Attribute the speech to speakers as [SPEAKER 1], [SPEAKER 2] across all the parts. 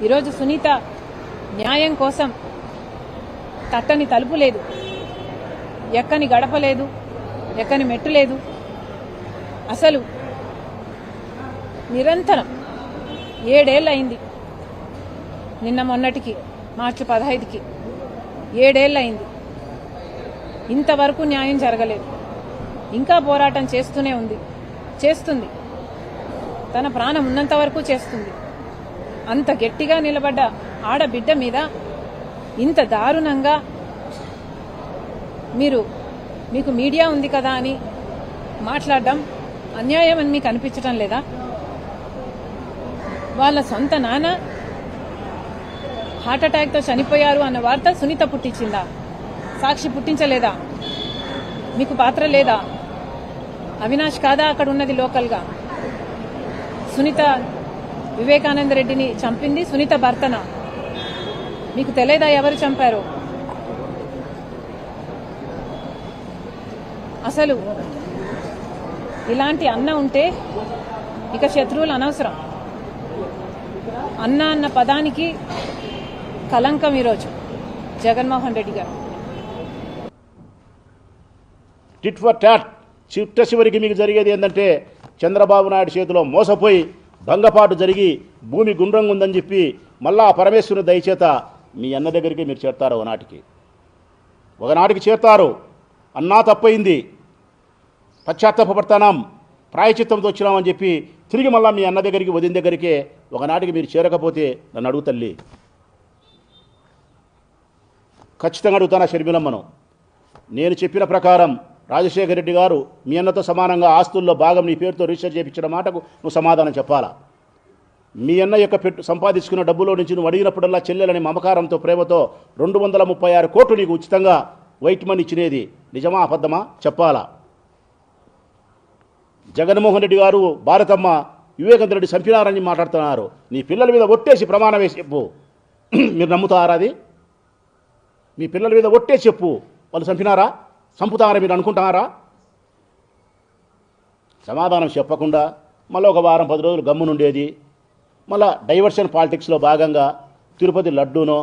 [SPEAKER 1] ఈరోజు సునీత న్యాయం కోసం తట్టని తలుపు లేదు, ఎక్కని గడప లేదు, ఎక్కని మెట్టు లేదు. అసలు నిరంతరం 7 ఏళ్ళు అయింది. నిన్న మొన్నటికి మార్చి 15కి 7 ఏళ్ళు అయింది. ఇంతవరకు న్యాయం జరగలేదు. ఇంకా పోరాటం చేస్తూనే ఉంది, చేస్తుంది. తన ప్రాణం ఉన్నంత వరకు చేస్తుంది. అంత గట్టిగా నిలబడ్డ ఆడబిడ్డ మీద ఇంత దారుణంగా మీకు మీడియా ఉంది కదా అని మాట్లాడడం అన్యాయం అని మీకు అనిపించడం లేదా? వాళ్ళ సొంత నాన్న హార్ట్అటాక్తో చనిపోయారు అన్న వార్త సునీత పుట్టించిందా? సాక్షి పుట్టించలేదా? మీకు పాత్ర లేదా? అవినాష్ కాదా అక్కడ ఉన్నది లోకల్గా? సునీత వివేకానంద రెడ్డిని చంపింది సునీత భర్తనా? మీకు తెలియదా ఎవరు చంపారో? అసలు ఇలాంటి అన్న ఉంటే ఇక శత్రువులు అనవసరం. అన్న అన్న పదానికి కలంకం ఈరోజు జగన్మోహన్ రెడ్డి గారు.
[SPEAKER 2] టిట్ ఫర్ టాట్ చివరికి మీకు జరిగేది ఏంటంటే చంద్రబాబు నాయుడు చేతిలో మోసపోయి భంగపాటు జరిగి భూమి గుండ్రంగా ఉందని చెప్పి మళ్ళా పరమేశ్వరుని దయచేత మీ అన్న దగ్గరికి మీరు చేరతారు. ఒకనాటికి చేరతారు. అన్నా తప్పయింది, పశ్చాత్తాపడతాం, ప్రాయచిత్తంతో వచ్చినామని చెప్పి తిరిగి మళ్ళీ మీ అన్న దగ్గరికి వదిన దగ్గరికే ఒకనాటికి మీరు చేరకపోతే నన్ను అడుగు తల్లి. ఖచ్చితంగా అడుగుతానా షర్మిలమ్మను. నేను చెప్పిన ప్రకారం రాజశేఖర రెడ్డి గారు మీ అన్నతో సమానంగా ఆస్తుల్లో భాగం నీ పేరుతో రిజిస్టర్ చేయించిన మాటకు నువ్వు సమాధానం చెప్పాలా? మీ అన్న యొక్క సంపాదించుకున్న డబ్బులో నుంచి నువ్వు అడిగినప్పుడల్లా చెల్లెలని మమకారంతో ప్రేమతో 236 కోట్లు నీకు ఉచితంగా వైట్ మనీ ఇచ్చినేది నిజమా అబద్ధమా చెప్పాలా? జగన్మోహన్ రెడ్డి గారు భారతమ్మ వివేకానంద రెడ్డి చంపినారని మాట్లాడుతున్నారు. నీ పిల్లల మీద ఒట్టేసి ప్రమాణం వేసి చెప్పు. మీరు నమ్ముతారా? అది మీ పిల్లల మీద ఒట్టేసి చెప్పు. వాళ్ళు చంపినారా, చంపుతారా మీరు అనుకుంటున్నారా? సమాధానం చెప్పకుండా మళ్ళీ ఒక వారం 10 రోజులు గమ్మునుండేది. మళ్ళా డైవర్షన్ పాలిటిక్స్లో భాగంగా తిరుపతి లడ్డూనో,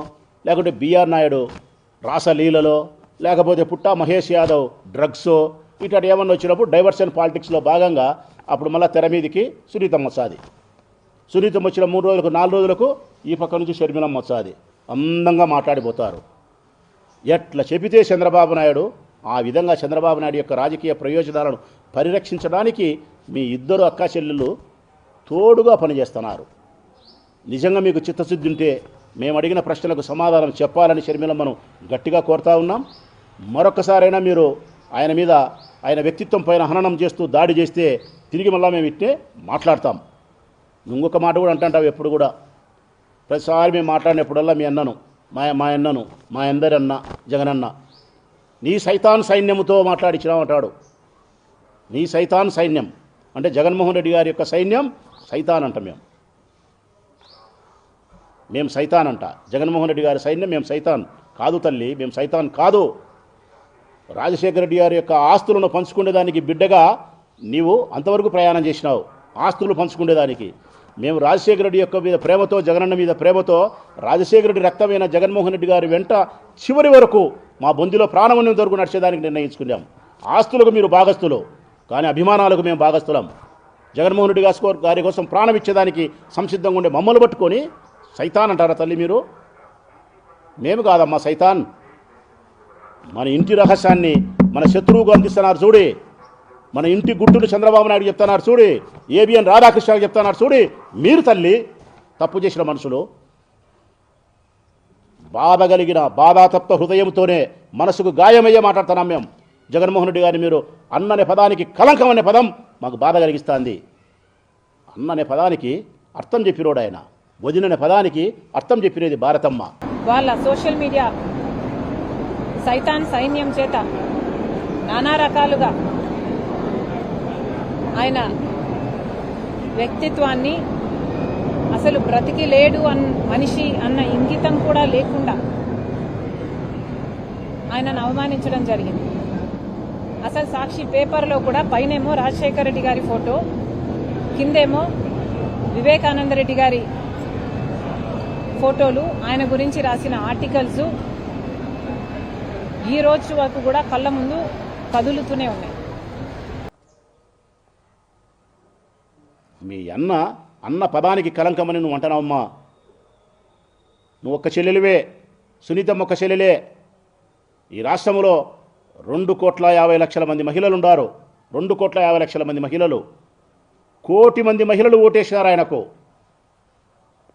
[SPEAKER 2] లేకుంటే బిఆర్ నాయుడు రాసలీలలో, లేకపోతే పుట్టా మహేష్ యాదవ్ డ్రగ్సో ఇట్లాంటి ఏమన్నా వచ్చినప్పుడు డైవర్షన్ పాలిటిక్స్లో భాగంగా అప్పుడు మళ్ళీ తెర మీదికి సునీతమ్మ వచ్చాది. సునీతమ్మ వచ్చిన 3 రోజులకు 4 రోజులకు ఈ పక్క నుంచి షర్మిలమ్మ వచ్చాది. అందంగా మాట్లాడిపోతారు. ఎట్లా చెబితే చంద్రబాబు నాయుడు ఆ విధంగా చంద్రబాబు నాయుడు యొక్క రాజకీయ ప్రయోజనాలను పరిరక్షించడానికి మీ ఇద్దరు అక్కా చెల్లెళ్ళు తోడుగా పనిచేస్తున్నారు. నిజంగా మీకు చిత్తశుద్ధి ఉంటే మేము అడిగిన ప్రశ్నలకు సమాధానం చెప్పాలని షర్మిలమ్మను గట్టిగా కోరుతా ఉన్నాం. మరొకసారైనా మీరు ఆయన మీద ఆయన వ్యక్తిత్వం పైన హననం చేస్తూ దాడి చేస్తే తిరిగి మళ్ళీ మేము ఇట్టే మాట్లాడతాం. ఇంకొక మాట కూడా అంటావు ఎప్పుడు కూడా, ప్రతిసారి మేము మాట్లాడినప్పుడల్లా మీ అన్నను మా అన్నను మా అందరి అన్న జగనన్న నీ సైతాన్ సైన్యముతో మాట్లాడించినామంటాడు. నీ సైతాన్ సైన్యం అంటే జగన్మోహన్ రెడ్డి గారి యొక్క సైన్యం సైతాన్ అంట. మేము సైతాన్ అంట. జగన్మోహన్ రెడ్డి గారి సైన్యం మేము సైతాన్ కాదు తల్లి, మేము సైతాన్ కాదు. రాజశేఖర రెడ్డి గారి యొక్క ఆస్తులను పంచుకునేదానికి బిడ్డగా నీవు అంతవరకు ప్రయాణం చేసినావు. ఆస్తులు పంచుకునేదానికి మేము రాజశేఖర రెడ్డి యొక్క మీద ప్రేమతో, జగనన్న మీద ప్రేమతో, రాజశేఖర రెడ్డి రక్తమైన జగన్మోహన్ రెడ్డి గారి వెంట చివరి వరకు మా బొందిలో ప్రాణం వరకు నడిచేదానికి నిర్ణయించుకున్నాం. ఆస్తులకు మీరు భాగస్తులు, కానీ అభిమానాలకు మేము భాగస్తులం. జగన్మోహన్ రెడ్డి గారి కోసం ప్రాణం ఇచ్చేదానికి సంసిద్ధంగా ఉండే మమ్మల్ని పట్టుకొని సైతాన్ అంటారా తల్లి మీరు? మేము కాదమ్మా సైతాన్. మన ఇంటి రహస్యాన్ని మన శత్రువుకు అందిస్తున్నారు చూడి. మన ఇంటి గుట్టును చంద్రబాబు నాయుడు చెప్తున్నారు చూడి. ఏబిఎన్ రాధాకృష్ణ చెప్తున్నారు చూడి. మీరు తల్లి తప్పు చేసిన మనుషులు. బాధ కలిగిన బాధాతప్త హృదయంతోనే మనసుకు గాయమయ్యే మాట్లాడుతున్నాం మేము. జగన్మోహన్ రెడ్డి గారిని మీరు అన్ననే పదానికి కలంకం అనే పదం మాకు బాధ కలిగిస్తుంది. అన్ననే పదానికి అర్థం చెప్పినోడు ఆయన, వదిననే పదానికి అర్థం చెప్పినది భారతమ్మ.
[SPEAKER 1] వాళ్ళ సోషల్ మీడియా సైతాన్ సైన్యం చేత నానా రకాలుగా ఆయన వ్యక్తిత్వాన్ని, అసలు బ్రతికి లేడు మనిషి అన్న ఇంగితం కూడా లేకుండా ఆయనను అవమానించడం జరిగింది. అసలు సాక్షి పేపర్లో కూడా పైనేమో రాజశేఖర రెడ్డి గారి ఫోటో, కిందేమో వివేకానంద రెడ్డి గారి ఫోటోలు, ఆయన గురించి రాసిన ఆర్టికల్స్ ఈ రోజు వరకు కూడా కళ్ళ ముందు కదులుతూనే ఉన్నాయి.
[SPEAKER 2] మీ అన్న పదానికి కలంకమని నువ్వు అంటున్నావమ్మా. నువ్వు ఒక్క చెల్లెలివే, సునీతమ్మ ఒక్క చెల్లెలే. ఈ రాష్ట్రంలో 2,50,00,000 మంది మహిళలు ఉన్నారు. 2,50,00,000 మంది మహిళలు, 1,00,00,000 మంది మహిళలు ఓటేసినారు ఆయనకు.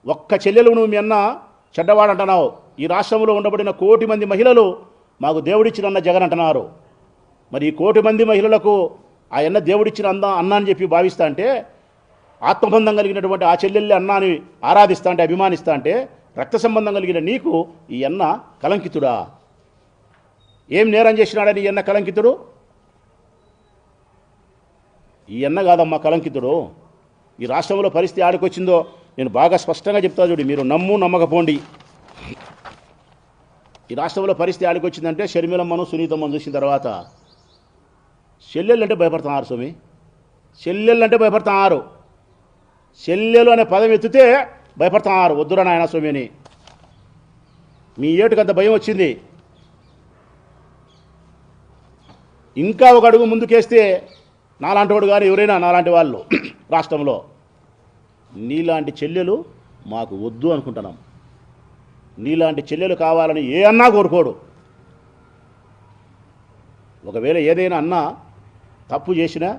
[SPEAKER 2] ఒక్క చెల్లెలు నువ్వు మీ అన్న చెడ్డవాడు అంటున్నావు. ఈ రాష్ట్రంలో ఉండబడిన 1,00,00,000 మంది మహిళలు మాకు దేవుడిచ్చిన జగన్ అంటున్నారు. మరి ఈ 1,00,00,000 మంది మహిళలకు ఆయన దేవుడిచ్చిన అన్న అని చెప్పి భావిస్తా అంటే, ఆత్మబంధం కలిగినటువంటి ఆ చెల్లెల్ని అన్నాని ఆరాధిస్తా అంటే, అభిమానిస్తా అంటే, రక్త సంబంధం కలిగిన నీకు ఈ అన్న కలంకితుడా? ఏం నేరం చేసినాడని ఈ అన్న కలంకితుడు? ఈ అన్న కాదమ్మా కలంకితుడు. ఈ రాష్ట్రంలో పరిస్థితి ఆడికొచ్చిందో నేను బాగా స్పష్టంగా చెప్తా చూడు, మీరు నమ్మకపోండి. ఈ రాష్ట్రంలో పరిస్థితి ఆడికొచ్చిందంటే షర్మిలమ్మను సునీతమ్మను చూసిన తర్వాత చెల్లెళ్ళు అంటే భయపడుతున్నారు. స్వామి, చెల్లెళ్ళు అంటే భయపడుతున్నారు. చెల్లెలు అనే పదం ఎత్తితే భయపడుతున్నారు. వద్దురా నాయన స్వామి అని. మీ ఏటుకు అంత భయం వచ్చింది. ఇంకా ఒక అడుగు ముందుకేస్తే నాలాంటి వాడు కానీ ఎవరైనా నాలాంటి వాళ్ళు రాష్ట్రంలో నీలాంటి చెల్లెలు మాకు వద్దు అనుకుంటున్నాం. నీలాంటి చెల్లెలు కావాలని ఏ అన్నా కోరుకోడు. ఒకవేళ ఏదైనా అన్న తప్పు చేసినా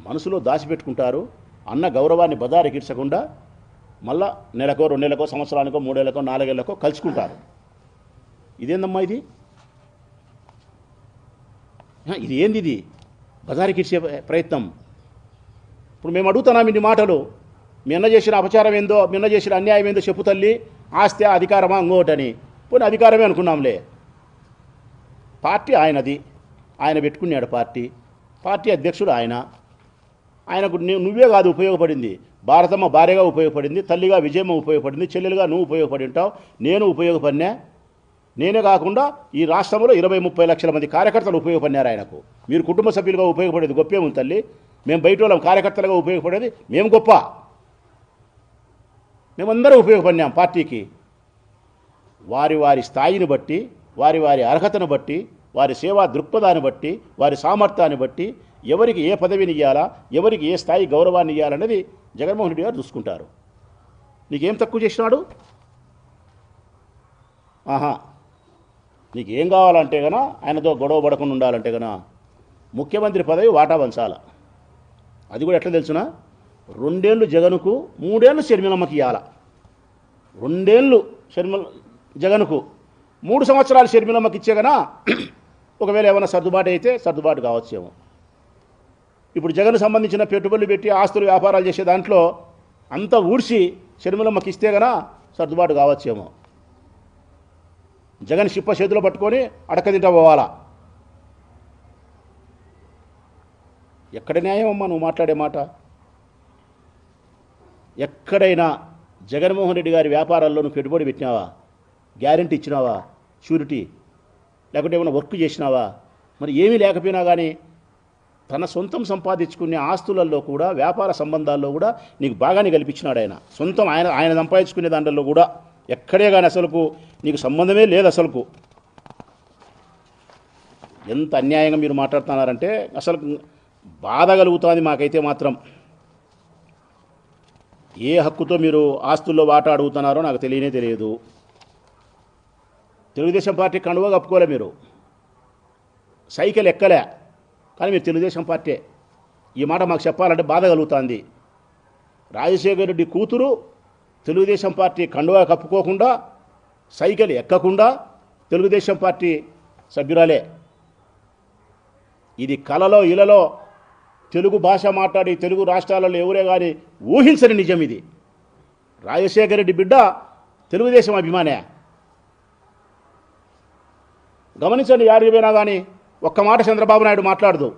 [SPEAKER 2] మనసులో దాచిపెట్టుకుంటారు. అన్న గౌరవాన్ని బదారికిడ్చకుండా మళ్ళా నెలకో, 2 నెలకో, సంవత్సరానికో, 3 ఏళ్ళకో, 4 ఏళ్ళకో కలుసుకుంటారు. ఇదేందమ్మా ఇది? ఇది ఏంది? ఇది బజారికిడ్చే ప్రయత్నం. ఇప్పుడు మేము అడుగుతున్నాం ఇన్ని మాటలు. మీ అన్న చేసిన అపచారం ఏందో, మీ అన్న చేసిన అన్యాయం ఏందో చెప్పు తల్లి. ఆస్తి అధికారమా ఇంకోటని? పోనీ అధికారమే అనుకున్నాంలే. పార్టీ ఆయనది, ఆయన పెట్టుకున్నాడు పార్టీ అధ్యక్షుడు ఆయనకు నువ్వే కాదు ఉపయోగపడింది. భారతమ్మ భార్యగా ఉపయోగపడింది, తల్లిగా విజయమ్మ ఉపయోగపడింది, చెల్లెలుగా నువ్వు ఉపయోగపడి ఉంటావు, నేను ఉపయోగపడినా. నేనే కాకుండా ఈ రాష్ట్రంలో 20-30 లక్షల మంది కార్యకర్తలు ఉపయోగపడినారు ఆయనకు. మీరు కుటుంబ సభ్యులుగా ఉపయోగపడేది గొప్పేముంది తల్లి. మేము బయట వాళ్ళం కార్యకర్తలుగా ఉపయోగపడేది మేము గొప్ప. మేమందరం ఉపయోగపడినాం పార్టీకి. వారి స్థాయిని బట్టి, వారి అర్హతను బట్టి, వారి సేవా దృక్పథాన్ని బట్టి, వారి సామర్థ్యాన్ని బట్టి ఎవరికి ఏ పదవిని ఇవ్వాలా, ఎవరికి ఏ స్థాయి గౌరవాన్ని ఇవ్వాలనేది జగన్మోహన్ రెడ్డి గారు చూసుకుంటారు. నీకేం తక్కువ చేసినాడు? నీకేం కావాలంటే కన్నా ఆయనతో గొడవ పడకుండా ఉండాలంటే కన్నా ముఖ్యమంత్రి పదవి వాటా పంచాల. అది కూడా ఎట్లా తెలుసునా? 2 ఏళ్ళు జగన్కు, 3 ఏళ్ళు షర్మిలమ్మకి ఇవ్వాల. 2 ఏళ్ళు జగన్కు, 3 సంవత్సరాలు షర్మిలమ్మకి ఇచ్చే కన్నా ఒకవేళ ఏమైనా సర్దుబాటు అయితే సర్దుబాటు కావచ్చేమో. ఇప్పుడు జగన్ సంబంధించిన పెట్టుబడులు పెట్టి ఆస్తులు వ్యాపారాలు చేసే దాంట్లో అంతా ఊడ్చి షర్మిలమ్మకి ఇస్తే కన్నా సర్దుబాటు కావచ్చేమో. జగన్ చిప్ప చేతిలో పట్టుకొని అడకదింట పోవాలా. ఎక్కడ న్యాయం అమ్మా నువ్వు మాట్లాడే మాట? ఎక్కడైనా జగన్మోహన్ రెడ్డి గారి వ్యాపారాల్లో నువ్వు పెట్టుబడి పెట్టినావా? గ్యారెంటీ ఇచ్చినావా? షూరిటీ లేకుంటే ఏమైనా వర్క్ చేసినావా? మరి ఏమీ లేకపోయినా కానీ తన సొంతం సంపాదించుకునే ఆస్తులలో కూడా, వ్యాపార సంబంధాల్లో కూడా నీకు బాగానే కల్పించినాడు ఆయన. సొంతం ఆయన సంపాదించుకునే దాంట్లో కూడా ఎక్కడే కానీ అసలుకు నీకు సంబంధమే లేదు. అసలుకు ఎంత అన్యాయంగా మీరు మాట్లాడుతున్నారంటే అసలు బాధ కలుగుతుంది మాకైతే మాత్రం. ఏ హక్కుతో మీరు ఆస్తుల్లో వాటా అడుగుతున్నారో నాకు తెలియదు. తెలుగుదేశం పార్టీ కండువా కప్పుకోలే, మీరు సైకిల్ ఎక్కలే, కానీ మీరు తెలుగుదేశం పార్టీ. ఈ మాట మాకు చెప్పాలంటే బాధ కలుగుతుంది. రాజశేఖర రెడ్డి కూతురు తెలుగుదేశం పార్టీ కండువా కప్పుకోకుండా, సైకిల్ ఎక్కకుండా తెలుగుదేశం పార్టీ సభ్యురాలే. ఇది కలలో ఇలలో తెలుగు భాష మాట్లాడి తెలుగు రాష్ట్రాలలో ఎవరే కానీ ఊహించని నిజం ఇది. రాజశేఖర రెడ్డి బిడ్డ తెలుగుదేశం అభిమానే. గమనించండి, యాడికి పోయినా కానీ ఒక్క మాట చంద్రబాబు నాయుడు మాట్లాడదు,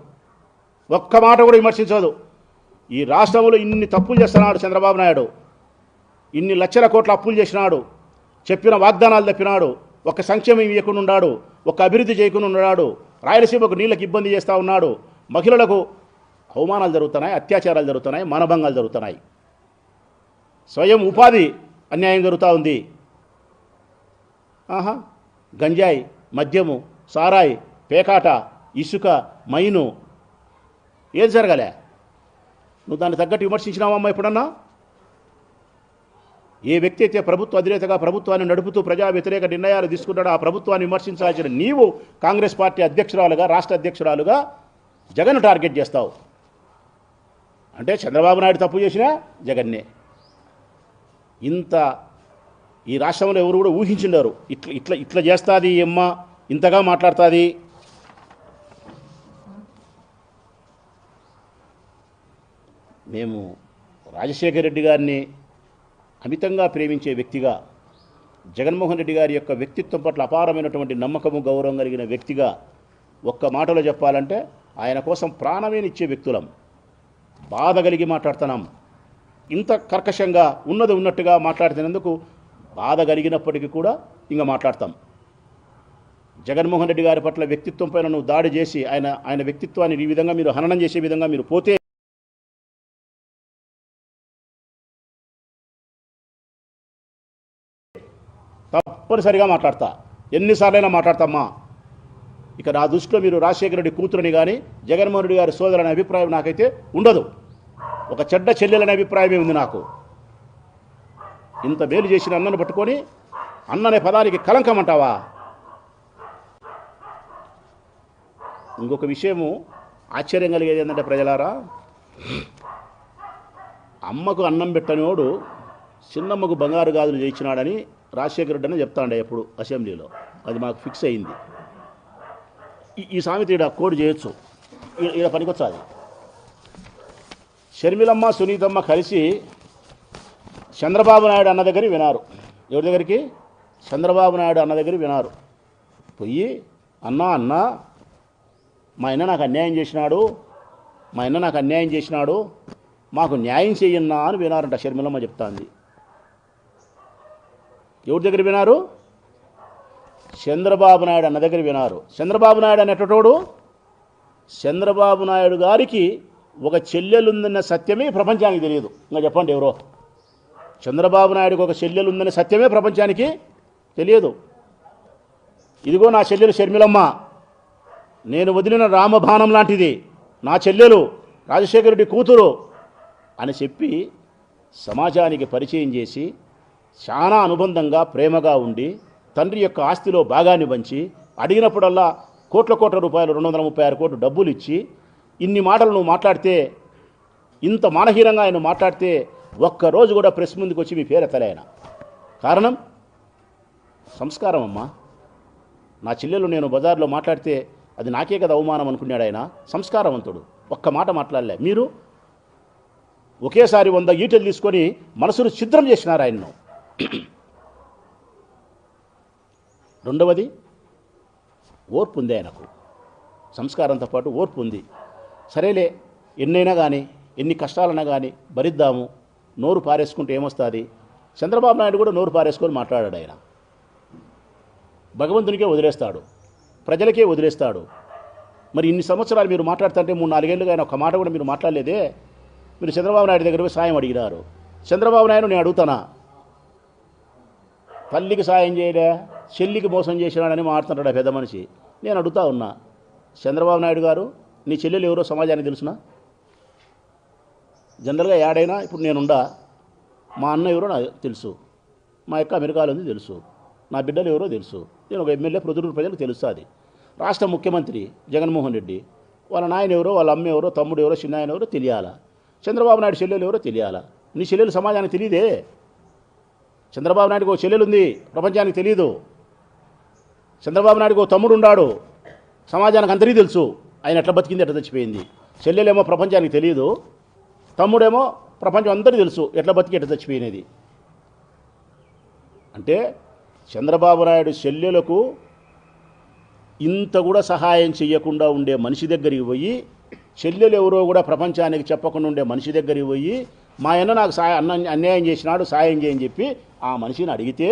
[SPEAKER 2] ఒక్క మాట కూడా విమర్శించదు. ఈ రాష్ట్రంలో ఇన్ని తప్పులు చేస్తున్నాడు చంద్రబాబు నాయుడు, ఇన్ని లక్షల కోట్ల అప్పులు చేసినాడు, చెప్పిన వాగ్దానాలు తప్పినాడు, ఒక సంక్షేమం ఇవ్వకుండా ఉన్నాడు, ఒక అభివృద్ధి చేయకుండా ఉన్నాడు, రాయలసీమకు నీళ్ళకి ఇబ్బంది చేస్తూ ఉన్నాడు, మహిళలకు అవమానాలు జరుగుతున్నాయి, అత్యాచారాలు జరుగుతున్నాయి, మానభంగాలు జరుగుతున్నాయి. స్వయం ఉపాధి అన్యాయం జరుగుతూ ఉంది. ఆహా, గంజాయి, మద్యము, సారాయి, పేకాట, ఇసుక, మైను, ఏది జరగలే? నువ్వు దాన్ని తగ్గట్టు విమర్శించినావమ్మా ఎప్పుడన్నా? ఏ వ్యక్తి అయితే ప్రభుత్వ అధినేతగా ప్రభుత్వాన్ని నడుపుతూ ప్రజా వ్యతిరేక నిర్ణయాలు తీసుకున్నాడో ఆ ప్రభుత్వాన్ని విమర్శించాల్సిన నీవు కాంగ్రెస్ పార్టీ అధ్యక్షురాలుగా, రాష్ట్ర అధ్యక్షురాలుగా జగన్ టార్గెట్ చేస్తావు. అంటే చంద్రబాబు నాయుడు తప్పు చేసినా జగన్నే. ఇంత ఈ రాష్ట్రంలో ఎవరు కూడా ఊహించుండారు ఇట్లా ఇట్లా ఇట్లా చేస్తుంది ఈ అమ్మ, ఇంతగా మాట్లాడుతుంది. మేము రాజశేఖర రెడ్డి గారిని అమితంగా ప్రేమించే వ్యక్తిగా, జగన్మోహన్ రెడ్డి గారి యొక్క వ్యక్తిత్వం పట్ల అపారమైనటువంటి నమ్మకము, గౌరవం కలిగిన వ్యక్తిగా ఒక్క మాటలో చెప్పాలంటే ఆయన కోసం ప్రాణమేనిచ్చే వ్యక్తులం. బాధ కలిగి మాట్లాడుతున్నాం. ఇంత కర్కశంగా ఉన్నది ఉన్నట్టుగా మాట్లాడుతున్నందుకు బాధ కలిగినప్పటికీ కూడా ఇంకా మాట్లాడతాం. జగన్మోహన్ రెడ్డి గారి పట్ల వ్యక్తిత్వం పైన నువ్వు దాడి చేసి ఆయన వ్యక్తిత్వాన్ని ఈ విధంగా మీరు హననం చేసే విధంగా మీరు పోతే తప్పనిసరిగా మాట్లాడతా. ఎన్నిసార్లైనా మాట్లాడతామ్మా. ఇక నా దృష్టిలో మీరు రాజశేఖర రెడ్డి కూతురని కానీ జగన్మోహన్ రెడ్డి గారి సోదరుని అభిప్రాయం నాకైతే ఉండదు. ఒక చెడ్డ చెల్లెలనే అభిప్రాయమే ఉంది నాకు. ఇంత మేలు చేసిన అన్నను పట్టుకొని అన్ననే పదానికి కలంకం అంటావా? ఇంకొక విషయము ఆశ్చర్యం కలిగేది ఏంటంటే ప్రజలారా, అమ్మకు అన్నం పెట్టనివాడు చిన్నమ్మకు బంగారు గాజులు చేయించినాడని రాజశేఖర రెడ్డి అని చెప్తాండే ఎప్పుడు అసెంబ్లీలో. అది మాకు ఫిక్స్ అయింది. ఈ సామెత ఈడ కోడ్ చేయొచ్చు, ఈడ పనికొచ్చు. అది షర్మిలమ్మ, సునీతమ్మ కలిసి చంద్రబాబు నాయుడు అన్న దగ్గర వినారు. ఎవరి దగ్గరికి? చంద్రబాబు నాయుడు అన్న దగ్గర వినారు. పోయి అన్నా మా అన్న నాకు అన్యాయం చేసినాడు, మాకు న్యాయం చెయ్యన్నా అని వినారంట. షర్మిలమ్మ చెప్తాంది. ఎవరి దగ్గర వినారు? చంద్రబాబు నాయుడు అన్న దగ్గర వినారు. చంద్రబాబు నాయుడు అనేటోడు చంద్రబాబు నాయుడు గారికి ఒక చెల్లెలుందన్న సత్యమే ప్రపంచానికి తెలియదు. ఇంకా చెప్పండి ఎవరో. చంద్రబాబు నాయుడుకి ఒక చెల్లెలుందన్న సత్యమే ప్రపంచానికి తెలియదు. ఇదిగో నా చెల్లెలు షర్మిలమ్మ, నేను వదిలిన రామబాణం లాంటిది, నా చెల్లెలు రాజశేఖర రెడ్డి కూతురు అని చెప్పి సమాజానికి పరిచయం చేసి చాలా అనుబంధంగా ప్రేమగా ఉండి తండ్రి యొక్క ఆస్తిలో భాగాన్ని పంచి అడిగినప్పుడల్లా కోట్ల రూపాయలు 236 కోట్లు డబ్బులు ఇచ్చి ఇన్ని మాటలు నువ్వు మాట్లాడితే, ఇంత మానహీనంగా ఆయన మాట్లాడితే ఒక్కరోజు కూడా ప్రెస్ ముందుకు వచ్చి మీ పేరెత్తలే ఆయన. కారణం సంస్కారం అమ్మా. నా చెల్లెలు నేను బజార్లో మాట్లాడితే అది నాకే కదా అవమానం అనుకున్నాడు ఆయన. సంస్కారవంతుడు. ఒక్క మాట మాట్లాడలే. మీరు ఒకేసారి 100 ఈటలు తీసుకొని మనసును ఛిద్రం చేసినారు ఆయన్ను. రెండవది, ఓర్పు ఉంది ఆయనకు. సంస్కారంతో పాటు ఓర్పు ఉంది. సరేలే, ఎన్నైనా కానీ ఎన్ని కష్టాలన్నా కానీ భరిద్దాము, నోరు పారేసుకుంటే ఏమొస్తుంది? చంద్రబాబు నాయుడు కూడా నోరు పారేసుకొని మాట్లాడాడు. ఆయన భగవంతునికే వదిలేస్తాడు, ప్రజలకే వదిలేస్తాడు. మరి ఇన్ని సంవత్సరాలు మీరు మాట్లాడుతుంటే 3-4 ఏళ్ళుగా ఆయన ఒక మాట కూడా మీరు మాట్లాడలేదే. మీరు చంద్రబాబు నాయుడు దగ్గర పోయి సాయం అడిగినారు. చంద్రబాబు నాయుడు నేను అడుగుతానా? తల్లికి సాయం చేయలే, చెల్లికి మోసం చేసినాడని మాట్లాడుతున్నాడు ఆ పెద్ద మనిషి. నేను అడుగుతా ఉన్నా, చంద్రబాబు నాయుడు గారు నీ చెల్లెలు ఎవరో సమాజానికి తెలుసునా? జనరల్గా యాడైనా ఇప్పుడు నేనుండా, మా అన్న ఎవరో నాకు తెలుసు, మా యొక్క అమెరికాలో ఉంది తెలుసు, నా బిడ్డలు ఎవరో తెలుసు, నేను ఒక ఎమ్మెల్యే ప్రొద్దుటూరు ప్రజలకు తెలుస్తుంది. రాష్ట్ర ముఖ్యమంత్రి జగన్మోహన్ రెడ్డి వాళ్ళ నాయన ఎవరో, వాళ్ళ అమ్మ ఎవరో, తమ్ముడు ఎవరో, చిన్న ఆయన ఎవరో తెలియాలా? చంద్రబాబు నాయుడు చెల్లెలు ఎవరో తెలియాలా? నీ చెల్లెలు సమాజానికి తెలియదే. చంద్రబాబు నాయుడుకి ఒక చెల్లెలు ఉంది, ప్రపంచానికి తెలియదు. చంద్రబాబు నాయుడుకి ఒక తమ్ముడు ఉన్నాడు, సమాజానికి అందరికీ తెలుసు ఆయన ఎట్లా బతికింది, ఎట్లా చచ్చిపోయింది. చెల్లెలేమో ప్రపంచానికి తెలియదు, తమ్ముడేమో ప్రపంచం అందరికీ తెలుసు ఎట్లా బతికి ఎట్లా చచ్చిపోయినది. అంటే చంద్రబాబు నాయుడు చెల్లెలకు ఇంత కూడా సహాయం చేయకుండా ఉండే మనిషి దగ్గరికి పోయి, చెల్లెలు ఎవరో కూడా ప్రపంచానికి చెప్పకుండా ఉండే మనిషి దగ్గరికి పోయి, మా అన్న నాకు అన్యాయం చేసినాడు సాయం చేయని చెప్పి ఆ మనిషిని అడిగితే,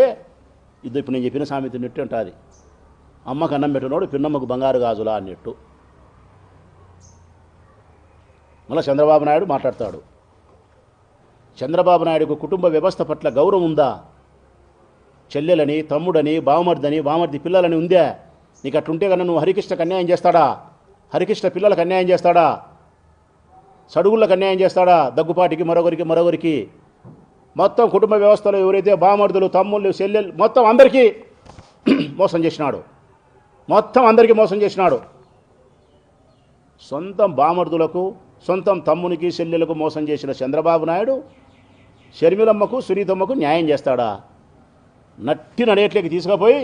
[SPEAKER 2] ఇప్పుడు నేను చెప్పిన సామెత నెట్టు ఉంటుంది. అమ్మకు అన్నం పెట్టినోడు పిన్నమ్మకు బంగారు గాజులా అన్నట్టు. మళ్ళీ చంద్రబాబు నాయుడు మాట్లాడతాడు. చంద్రబాబు నాయుడుకు కుటుంబ వ్యవస్థ పట్ల గౌరవం ఉందా? చెల్లెలని, తమ్ముడని, బామర్ది పిల్లలని ఉందే? నీకు అట్లుంటే కన్నా నువ్వు హరికృష్ణకు అన్యాయం చేస్తాడా? హరికృష్ణ పిల్లలకు అన్యాయం చేస్తాడా? సడుగుళ్ళకు అన్యాయం చేస్తాడా? దగ్గుపాటికి మరొకరికి మొత్తం కుటుంబ వ్యవస్థలో ఎవరైతే బామర్దులు, తమ్ముళ్ళు, చెల్లెలు మొత్తం అందరికీ మోసం చేసినాడు. సొంతం బామర్దులకు, సొంతం తమ్మునికి, చెల్లెలకు మోసం చేసిన చంద్రబాబు నాయుడు షర్మిలమ్మకు, సునీతమ్మకు న్యాయం చేస్తాడా? నట్టి నడేట్లోకి తీసుకుపోయి,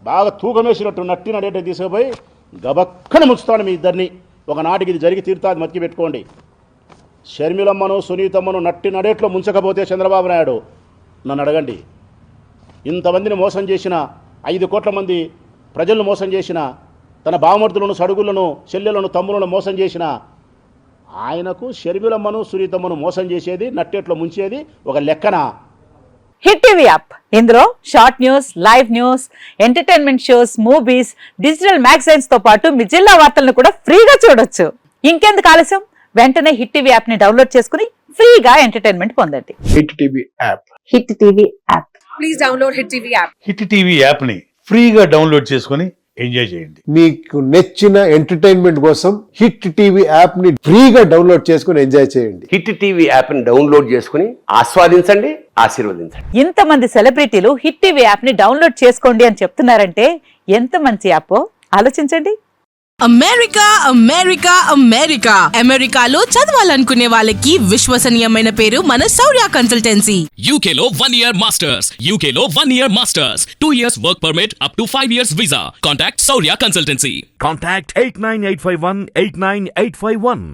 [SPEAKER 2] బాగా తూకం వేసినట్టు నట్టి నడేట్లోకి తీసుకుపోయి గబక్కన ముంచుతాడు మీ ఇద్దరిని. ఒకనాటికి ఇది జరిగి తీరుతాది, మతికి పెట్టుకోండి. షర్మిలమ్మను, సునీతమ్మను నట్టి నడేట్లో ముంచకపోతే చంద్రబాబు నాయుడు నన్ను అడగండి. ఇంతమందిని మోసం చేసిన, 5 కోట్ల మంది ప్రజలను మోసం చేసిన, తన బామర్దులను, సడుగులను, చెల్లెలను, తమ్ములను మోసం చేసిన ఆయనకు షర్మిలమ్మను, సునీతమ్మను మోసం చేసేది, నట్టేట్లో ముంచేది ఒక లెక్కన?
[SPEAKER 3] హిట్ టీవీ యాప్, ఇందులో short news, live news, entertainment shows, movies, digital magazines తో పాటు మీ జిల్లా వార్తలను కూడా ఫ్రీగా చూడొచ్చు. ఇంకెందుకు ఆలస్యం, వెంటనే హిట్ టీవీ యాప్ ని డౌన్లోడ్ చేసుకుని ఫ్రీగా ఎంటర్టైన్మెంట్ పొందండి.
[SPEAKER 4] Hit TV app.
[SPEAKER 3] Hit TV app.
[SPEAKER 5] Please download hit TV app.
[SPEAKER 6] Hit TV app ని ఫ్రీగా డౌన్లోడ్ చేసుకుని ఎంజాయ్ చేయండి.
[SPEAKER 4] మీకు నచ్చిన ఎంటర్టైన్మెంట్ కోసం హిట్ టీవీ యాప్ ని ఫ్రీగా డౌన్లోడ్ చేసుకుని ఎంజాయ్ చేయండి.
[SPEAKER 7] హిట్ టీవీ యాప్ ని డౌన్లోడ్ చేసుకుని ఆస్వాదించండి, ఆశీర్వదించండి.
[SPEAKER 3] ఇంతమంది సెలబ్రిటీలు హిట్ టీవీ యాప్ ని డౌన్లోడ్ చేసుకోండి అని చెప్తున్నారంటే ఎంత మంచి యాప్ ఆలోచించండి.
[SPEAKER 5] అమెరికాలో చదవాలనుకునే వాళ్ళకి విశ్వసనీయమైన పేరు మన శౌర్య కన్సల్టెన్సీ.
[SPEAKER 8] UK లో 1 year masters. UK లో 1 year masters. 2 years work permit up to 5 years visa. Contact Saurya Consultancy.
[SPEAKER 9] Contact 89851 89851.